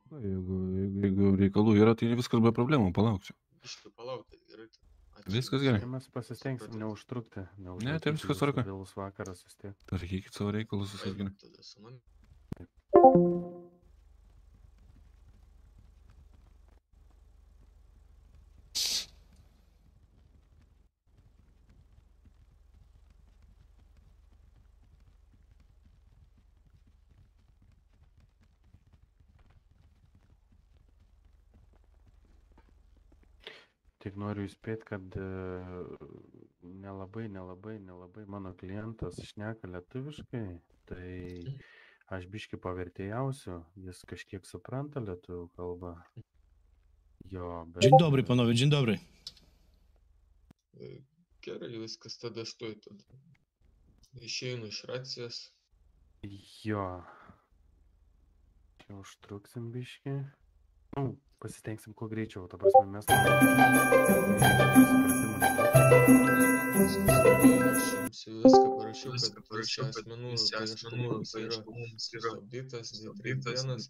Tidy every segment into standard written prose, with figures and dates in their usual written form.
Jeigu reikalų yra, tai viskas be problemų, palauksiu. Biškai palauk, tai gerai. Viskas gerai. Tai mes pasistengsim neužtrukti. Ne, tai viskas tvarka. Vėlus vakaras vis tiek. Tvarkykit savo reikalus, viskas gerai. Tada su manimi. Tik noriu įspėti, kad nelabai mano klientas šneka lietuviškai, tai aš biškį pavertėjausiu, jis kažkiek supranta lietuvių kalbą. Jo, bet... Dzień dobry, panowie, dzień dobry. Gerai, viskas tada stoj tada. Išeinu iš racijos. Jo. Čia užtruksim biškį. Pasitengsim kuo greičiau, ta prasme mes... Viską parašiau, kad visi asmenų paieškomumas yra sustabdytas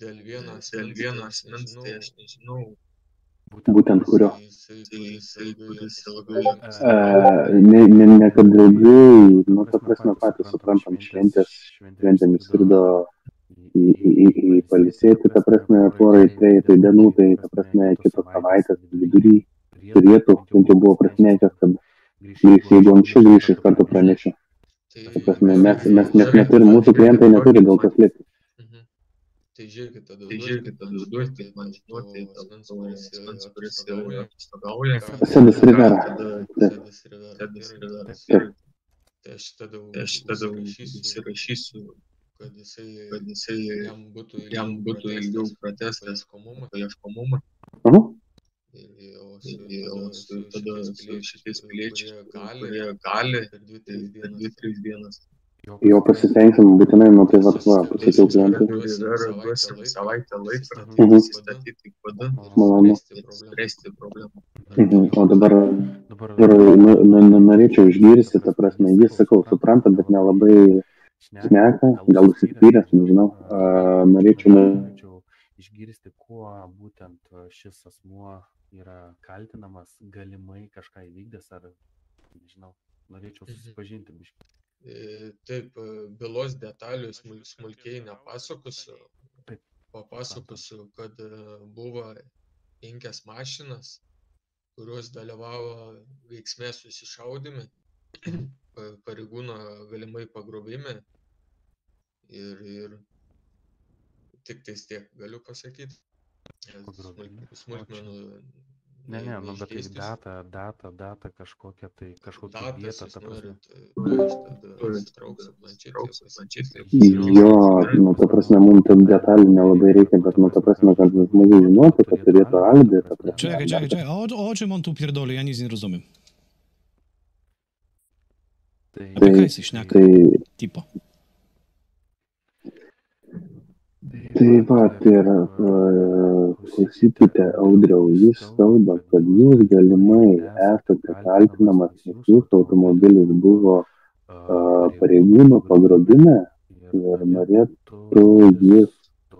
dėl vieno asmens, tai aš nežinau. Būtent kurio. Kuris ilgai... Ne kad draugai, ta prasme patys suprantam, šventėm įskrido į palisėti, ta prasme, porai trejetai dienų, tai ta prasme, kitos savaitės vidury turėtų, bent jau buvo prasinėkęs, kad jeigu anksčiau grįš iš karto pranešė. Ta prasme, mes neturim, mūsų klientai neturi dėl kas lėkti. Tai žiūrėkit tada duoti, man žinoti, asmens, kuris atostogauja. Sėdis Rivera. Tai aš tada įsirašysiu, kad jisai jam būtų ilgiau pratęstas paieškomumą. O tada su šitais piliečiais, kurie gali per 2-3 dienas. Jo pasitengsim būtinai, tai va, pasakiau klientui. Duosim savaitę laiką, įsistatyti kodą, spręsti problemą. O dabar norėčiau išgirsti, ta prasme, jis, sakau, supranta, bet nelabai šneka, gal užsispyręs, nežinau, norėčiau išgirsti, kuo būtent šis asmuo yra kaltinamas, galimai kažką įvykdęs, ar, nežinau, norėčiau susipažinti biškį. Taip, bylos detalių smulkiai nepasakosiu. Papasakosiu, kad buvo 5 mašinas, kurios dalyvavo veiksme susišaudyme, pareigūno galimai pagrobime ir tik tais tiek galiu pasakyti. Smulkmenų. Ne, bet tai data kažkokia vieta, ta prasme. Jo, ta prasme, mums tą detalį nelabai reikia, bet, ta prasme, kad žmogus žinotų, kad turėtų alibi, ta prasme. Czekaj, o czym on tu pierdoli, ja nic nie rozumiem. Apie ką jis šneka, tipo? Tai va, ir klausykite, Audriau, jis kalba, kad jūs galimai esate kaltinamas, nes jūsų automobilis buvo pareigūno pagrobime ir norėtų jis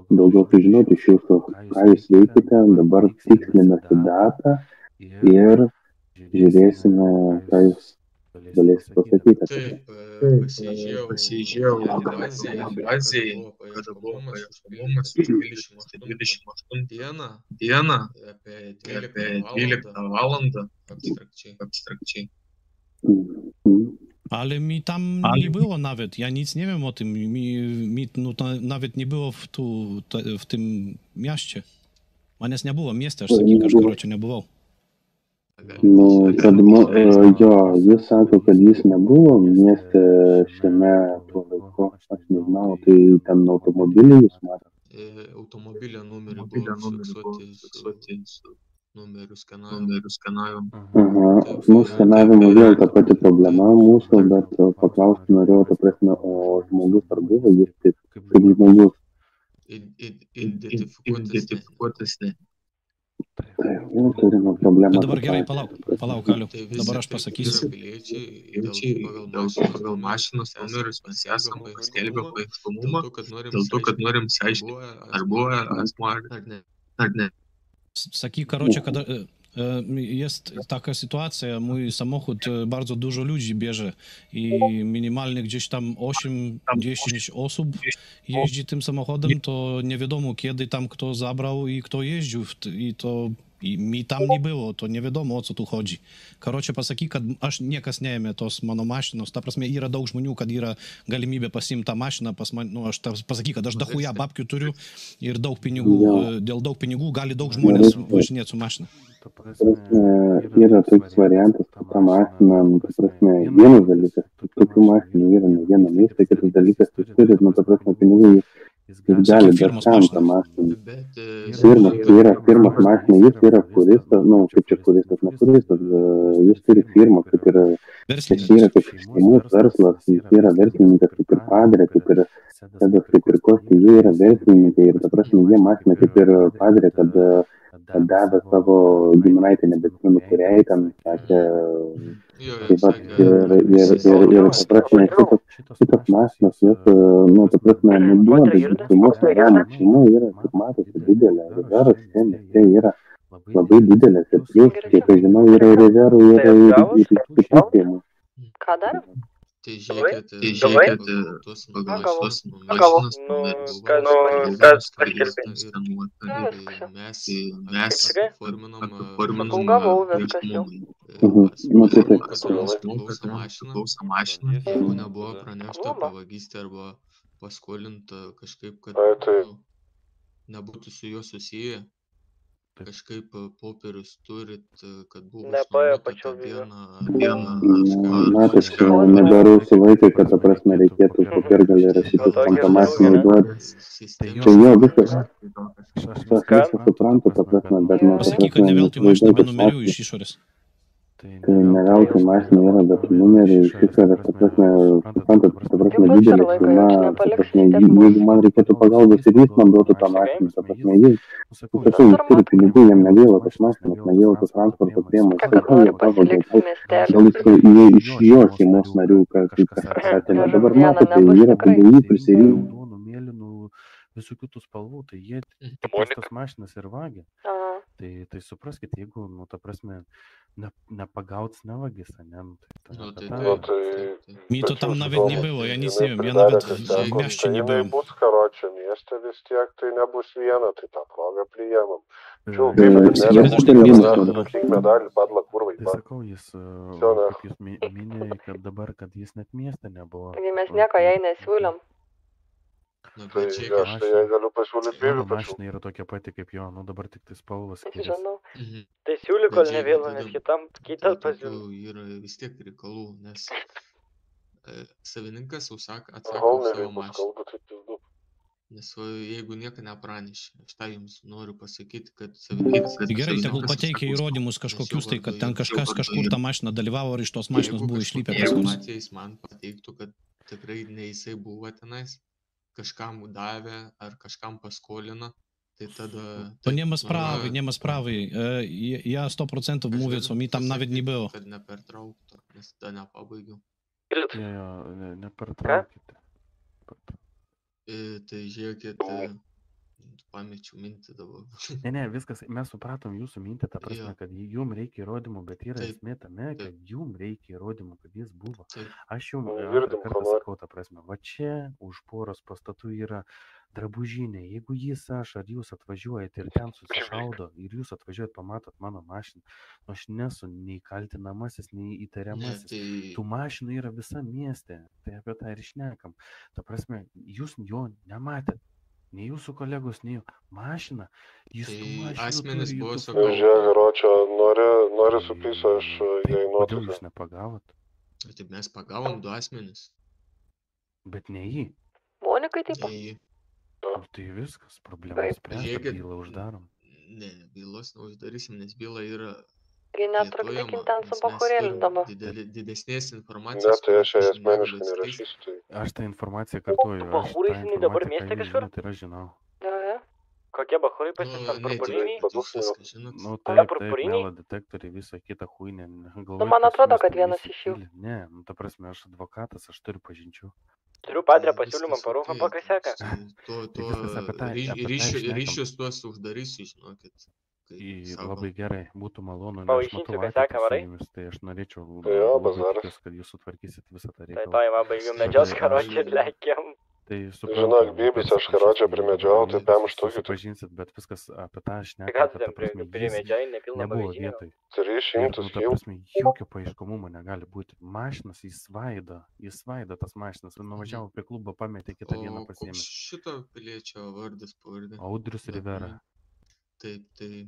daugiau sužinoti iš jūsų, ką jūs veikite, dabar tikslinasi datą ir žiūrėsime, ką jūs galėsite pasakyti. Taip, pasižiūrėjau bazėje, kada buvo paaiškomumas 28 dieną, apie 12 valandą, abstrakčiai. Ale mi tam nie było nawet, ja nic nie wiem o tym, mi nawet nie było w tym mieście. Manęs nebuvo mieste, aš sakyk, aš karočią nebuvau. Kad jis sako, kad jis nebuvo mieste šiame tuo laiku, aš nežinau, tai ten automobilį jūs matėte? Automobilio numerį buvo fiksuoti su numerių skanavimu. Skanavimo vėl ta pati problema mūsų, bet paklausti norėjau, ta prasme, o žmogus ar buvo jis kaip žmogus? Identifikuotas ne. Turime problemą. Bet dabar gerai, palauk, Kaliu. Tai visi Dabar aš tai pasakysiu. yra piliečiai pagal mašinos numerius mes esam paskelbę paaiškomumą dėl to, kad norim išsiaiškinti, ar buvo asmuo ar ne. Saki, короче, когда jest taka sytuacja, mój samochód bardzo dużo ludzi bierze i minimalnie gdzieś tam 8-10 osób jeździ tym samochodem, to nie wiadomo kiedy tam kto zabrał i kto jeździł i to i mi tam nie było, to nie wiadomo o co tu chodzi. Короче, pasakyk, kad aš niekas neėmė tos mano mašinos, ta prasme yra daug žmonių, kad yra galimybė pasiimti tą mašiną pas man, nu aš pasakyk, kad aš dahuja babkių turiu ir daug pinigų, dėl daug pinigų gali daug žmonės važinėti su mašina. Yra toks variantas, kad tą mašiną, ta prasme, vienas dalykas, tokių mašinų yra ne viena mieste, kitas dalykas, tu turi, nu, ta prasme, pinigų jis gali dar kam tą mašiną. Firmas mašina, jis yra furistas, nu, kaip čia furistas, ne furistas, jis turi firmą, kaip yra, jis yra kaip šeimos verslas, jis yra verslininkas, kaip ir padrė, kaip ir sedas, kaip ir kosti, jie yra verslininkai ir, ta prasme, jie mašina kaip ir padrė, kad davė savo giminaitį, nebeatsimenu kuriai, ten sakė, taip pat ir ta prasme, šitas mašinas, jos, nu, ta prasme, neduoda, šeimos šeima yra, kaip matosi, didelė, rezervas, čia yra labai didelės ir prieš, kiek aš žinau, yra rezervų, yra ir kitų šeimų. Ką dar? Tai žiūrėkit, tuos mašinos numeris, kas mes forminam gavau viskas jau. Priklauso mašiną, jeigu nebuvo pranešta apie vagystę arba paskolinta kažkaip, kad nebūtų su juo susiję. Kažkaip popierius turit, kad buvo išnuomota tą dieną. Matosi, nedarau su vaikai, kad ta prasme reikėtų popiergalį rašytis fantomatinį duoti. Čia jo viskas. Aš visą suprantu, ta prasme, bet nu... Pasakyk, kad ne veltui mašina be numerių iš išorės. Tai ne veltui mašina yra be numerių iš išorės, ta prasme, suprantat, ta prasme, didelė šeima, ta prasme, jeigu man reikėtų pagalbos ir jis man duotų tą mašiną, ta prasme, jis turi pinigų, jam negaila tos mašinos, negaila tos transporto priemonės, tai gal jie pavogė, gal jie iš jo šeimos narių, kaip kažkas atėmė, dabar matote, yra pagal jį prisirinkti. Visokių tų spalvų, tai jie tas mašinas ir vagia. Tai supraskit, jeigu, nu, ta prasme, nepagauts nevagis, ne? Мито там навіть не було, я не знаю, я навіть в м'яще не був. Bus, karočią, mieste vis tiek tai nebus viena, tai tą progą priėmam. Atlik medalį, padla kurvai. Tai sakau, jis, kaip jūs minėjai, kad dabar, kad jis net mieste nebuvo. Taigi mes nieko jai nesiūlėm. Tai aš tai jai galiu pasiūlyti bėlių pačių. Mašina yra tokia pati kaip jo, nu dabar tik tai spalvas skiriasi. Žinau. Tai siūly, kol ne vėlu, nes kitas pasiūlė. Yra vis tiek reikalų, nes savininkas atsako savo mašiną. Nes jeigu nieko nepranešė, aš tą jums noriu pasakyti, kad savininkas... Gerai, tegul pateikia įrodymus kažkokius, tai kad ten kažkas kažkur tą mašiną dalyvavo ir iš tos mašinos buvo išlypę pas mus. Jeigu jis man pateiktų, kad tikrai ne jisai buvo tenais, kažkam davė ar kažkam paskolino, tai tada... To nie ma sprawy. Ja 100% mówię, co mi tam nawet nie było. Kad nepertrauktų, nes tada nepabaigiau. Nepertraukite. Tai žiūrėkit, pamečiau mintį dabar. Ne, viskas, mes supratom jūsų mintį, ta prasme, kad jum reikia įrodymų, bet yra esmė tame, kad jum reikia įrodymų, kad jis buvo. Aš jums kartą sakau, ta prasme, va čia už poros pastatų yra drabužinė. Jeigu jis, aš ar jūs atvažiuojate ir ten susišaudo ir jūs atvažiuojate, pamatot mano mašiną, aš nesu nei kaltinamasis, nei įtariamasis. Tų mašinų yra visa mieste, tai apie tą ir šnekam. Ta prasme, jūs jo nematėt. Nei jūsų kolegos, nei mašina. Jis tų mašinų turi jūsų... Žiūrėk, Ročio, nori suplysiu, aš jai nuotrauką. Kodėl jūs nepagavot? Tai mes pagavom 2 asmenis. Bet ne jį. Monikai taip pat. Tai viskas, problema spręsta, bylą uždarom. Ne, bylos neuždarysim, nes byla yra... Taigi netrukdykim ten su bachurėliu dabar. Didesnės informacijos... Ne, tai aš ją asmeniškai nerašysiu. Aš tą informaciją kartuoju. Bachūrais jinai dabar mieste kažkur? Tai aš žinau. Kokie bachurai pas jus ten purpuriniai? Nu Tada taip, taip, purpuriniai? melo detektoriai, visa kita huinė. Nu, man atrodo, kad vienas iš jų. Ne, nu ta prasme, aš advokatas, aš turiu pažinčių. Turiu padrę pasiūlymą, parūpam pakaseka. Tuo viskas apie tai šnekam. ryšius tuos uždarysiu, žinokit. Labai gerai, būtų malonu, nes aš Pavaišinsiu matau kaseką, ateitį su varai? jumis, tai aš norėčiau Jo, labai bazaras. tikiuosi, kad jūs sutvarkysit visą tą Tai reikalą. to įma baigiu medžios karočią ir lekiam. Tai Žinok, Bybis, aš karočią primedžiojau, tai pem štukių. Pažinsit, bet viskas apie tą Tai šnekam, ką tu kad ten ta prasme, jis primedžiai, nepilną nebuvo bagažinę? vietoj. 300 Nu, ta jau. prasme, jokio paaiškomumo negali būti. Mašinas jis svaido tas mašinas. Nuvažiavo prie klubo, pametė, kitą dieną O koks pasiėmė. šito piliečio vardas pavardė? Audrius Rivera. Taip, tai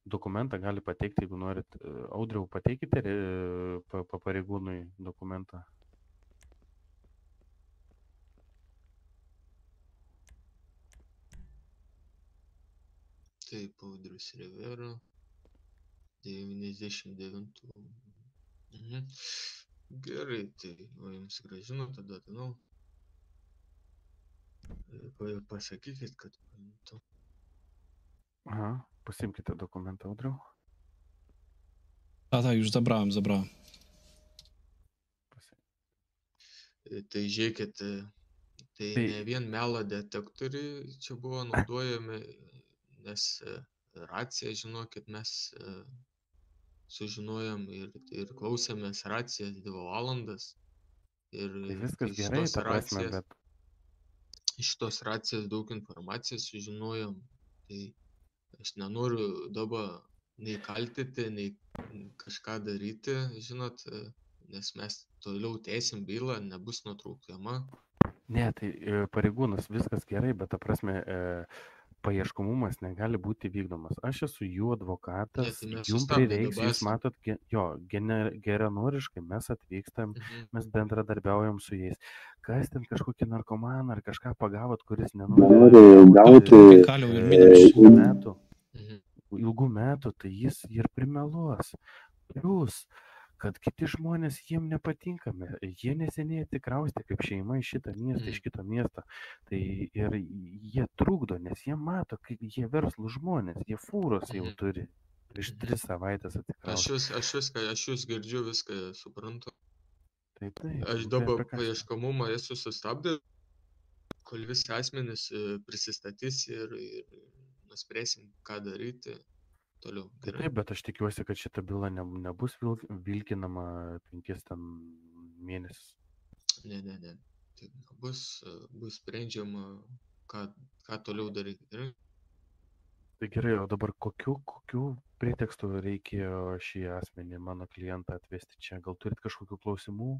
Dokumentą gali pateikti, jeigu norit. Audriau, pateikite pareigūnui dokumentą. taip, Audrius Rivera, 99. Gerai, tai o jums grąžinu tada, nu. Pasakykit, kad paimtų. Aha, pasimkite dokumentą, Audriau. Tak, już zabrałem. Tai žiūrėkit, tai ne vien melo detektoriai čia buvo naudojami, nes raciją, žinokit, mes sužinojom ir klausėmės racijas 2 valandas. Ir Tai viskas gerai, ta prasme, bet iš tos racijos daug informacijos sužinojom. Tai aš nenoriu dabar nei kaltinti, nei kažką daryti, žinot, nes mes toliau tęsim bylą, nebus nutraukiama. ne, tai pareigūnas, viskas gerai, bet ta prasme, paieškomumas negali būti vykdomas. Aš esu jų advokatas, Ne, tai mes jums sustabdė prireiks, dabar jūs matot, geranoriškai mes atvykstam, mes bendradarbiaujam su jais. Kas ten kažkokį narkomaną ar kažką pagavot, kuris Nori gauti ilgų metų, tai jis ir primeluos. Plius, kad kiti žmonės jiem nepatinkame, jie neseniai atsikraustė kaip šeima iš šitą miestą, iš kito miesto. Tai ir jie trukdo, nes jie mato, kaip jie verslų žmonės, jie fūros jau turi. Prieš 3 savaitės atsikraustė. Aš jūs girdžiu, viską suprantu. Taip. Aš dabar paieškomumą esu sustabdęs, kol visi asmenys prisistatys ir nuspręsim, ką daryti toliau. Taip, bet aš tikiuosi, kad šita byla nebus vilkinama 5 mėnesius. Ne. Tai bus sprendžiama, ką toliau daryti. Tai gerai, o dabar kokių pretekstų reikėjo šį asmenį, mano klientą atvesti čia? Gal turit kažkokių klausimų?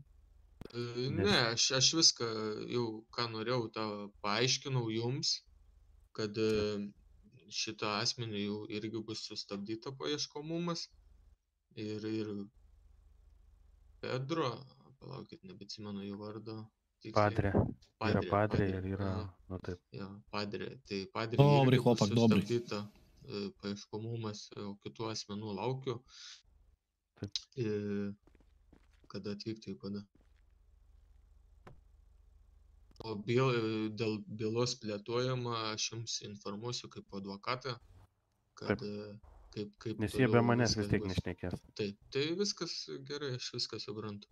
Ne, aš viską jau, ką norėjau, tą paaiškinau jums, kad šitą asmenį jau irgi bus sustabdyta paieškomumas. Ir Pedro, palaukit, nebeatsimenu jų vardo. Padrė. Yra Padrė ir yra, nu taip. Jo, Padrė. Tai Padrė Dobry irgi bus chłopak, dobry. sustabdyta paieškomumas, o kitų asmenų laukiu. Kada atvykti į kada. O dėl bylos plėtojama, aš jums informuosiu kaip advokatą, kad kaip Nes jie be manęs vis tiek nešnekės. Taip, tai viskas gerai, aš viską suprantu.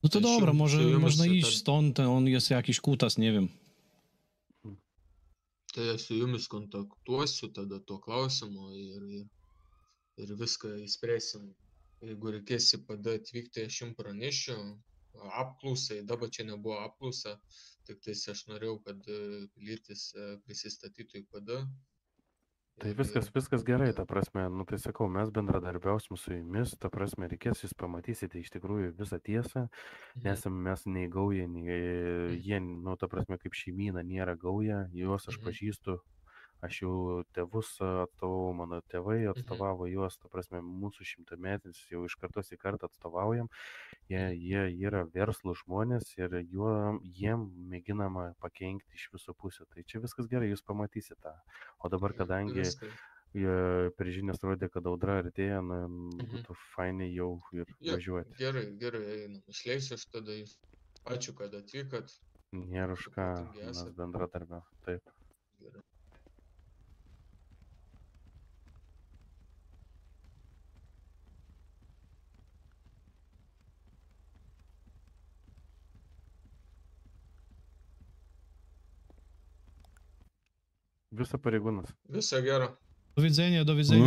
No to dobra, może można iść stąd, on jest jakiś kutas, nie wiem. Tai aš su jumis kontaktuosiu tada tuo klausimu ir viską įspręsim. Jeigu reikės į pada atvykti, aš jums pranešiu. Apklausai, dabar čia nebuvo apklausa, tik tais aš norėjau, kad pilietis prisistatytų į pada. Tai viskas gerai, ta prasme, nu tai sakau, mes bendradarbiausim su jumis, ta prasme, reikės jūs pamatysite iš tikrųjų visą tiesą, nesam mes nei gauja, nei jie, nu ta prasme, kaip šeimyna nėra gauja, juos aš pažįstu, aš jau tėvus atstovau, mano tėvai atstovavo juos, ta prasme, mūsų 100-metis jau iš kartos į kartą atstovaujam, jie yra verslų žmonės ir jiem mėginama pakenkti iš visų pusių. Tai čia viskas gerai, jūs pamatysite tą. O dabar, kadangi per žinias rodė, kad audra artėja, būtų fainai jau ir važiuoti. Gerai, einam. Išleisiu aš tada jūs. Ačiū, kad atvykot. Nėra už ką, mes bendradarbiaujam. Taip. Viso pareigūnas. Viso gero. До widzenia, do widzenia.